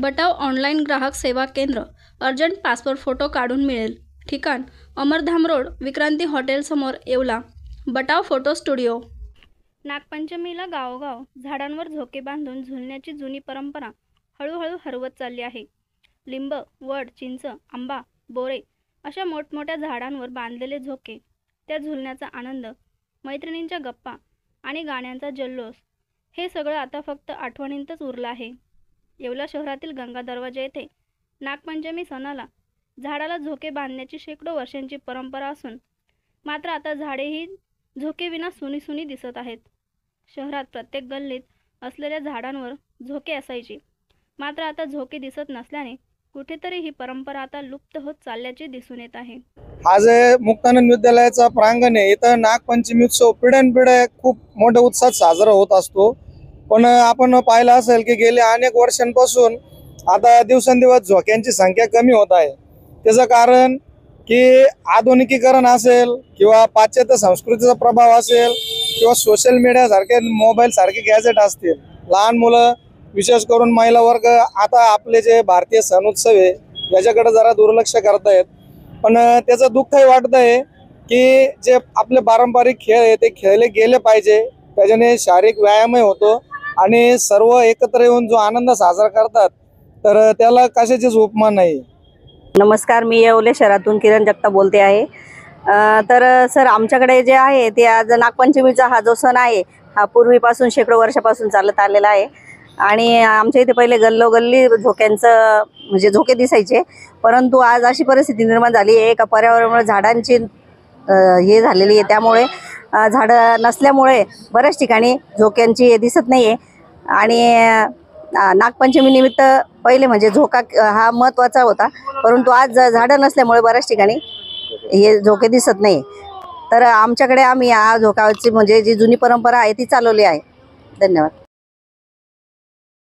बटाव online ग्राहक सेवा केंद्र। अर्जंट पासपोर्ट फोटो काढून मिळेल। ठिकाण अमरधाम रोड, विक्रांती हॉटेल समोर, येवला। बटाव photo studio. नागपंचमीला गावोगाव झाडांवर झोके बांधून झुलण्याची जुनी परंपरा हळूहळू हरवत चालली आहे। लिंब, वड, चिंच, आंबा, बोरे अशा मोठमोठ्या झाडांवर बांधलेले झोके, त्या झुलण्याचा आनंद, मैत्रिणींच्या गप्पा आणि गाण्यांचा जल्लोष, हे सगळं आता फक्त आठवणींतच उरलं आहे। येवला शहरातील गंगा दरवाजा येथे नागपंचमी सणाला झाडाला झोके बांधण्याची शेकडो वर्षांची परंपरा असून मात्र आता झाडेही झोकेविना सुनी दिसत आहेत। शहरात प्रत्येक गल्लीत असलेल्या झाडांवर झोके असायची, मात्र आता झोके दिसत नसल्याने कुठेतरी ही परंपरा आता लुप्त होत चालल्याचे दिसून येत आहे। आज मुक्तानंद विद्यालयाचा प्रांगण आहे, इथं नागपंचमी उत्सव पिढ्यानपिढ्या खूप मोठ्या उत्साहात साजरा होत असतो। पण आपण पाहिलं असेल की गेल्या अनेक वर्षांपासून आता दिवसेंदिवस झोक्यांची संख्या कमी होत आहे। त्याचं कारण की आधुनिकीकरण असेल किंवा पाश्चात्य संस्कृतीचा प्रभाव असेल किंवा सोशल मीडिया सारखे, मोबाईल सारखे गॅजेट असतील, लहान मुलं विशेष करून महिला वर्ग आता आपले जे भारतीय सण उत्सव आहे याच्याकडे जरा दुर्लक्ष करतायत। पण त्याचं दुःखही वाटत आहे की जे आपले पारंपरिक खेळ आहे ते खेळले गेले पाहिजे, त्याच्याने शारीरिक व्यायामही होतो आणि सर्व एकत्र येऊन जो आनंद साजरा करतात तर त्याला कशाचीच उपमा नाही। नमस्कार, मी येवले शहरातून किरण जगताप बोलते आहे। तर सर, आमच्याकडे जे आहे ते आज नागपंचमीचा हा जो सण आहे हा पूर्वीपासून शेकडो वर्षापासून चालत आलेला आहे आणि आमच्या इथे पहिले गल्लोगल्ली झोक्यांचं म्हणजे झोके दिसायचे, परंतु आज अशी परिस्थिती निर्माण झाली आहे का पर्यावरणामुळे झाडांची हे झालेली आहे, त्यामुळे झाडं नसल्यामुळे बऱ्याच ठिकाणी झोक्यांची दिसत नाही आहे। आणि नागपंचमी निमित्त पहिले म्हणजे झोका हा महत्त्वाचा होता, परंतु आज झाडं नसल्यामुळे बऱ्याच ठिकाणी हे झोके दिसत नाही। तर आमच्याकडे आम्ही या झोकाची म्हणजे जी जुनी परंपरा आहे ती चालवली आहे। धन्यवाद।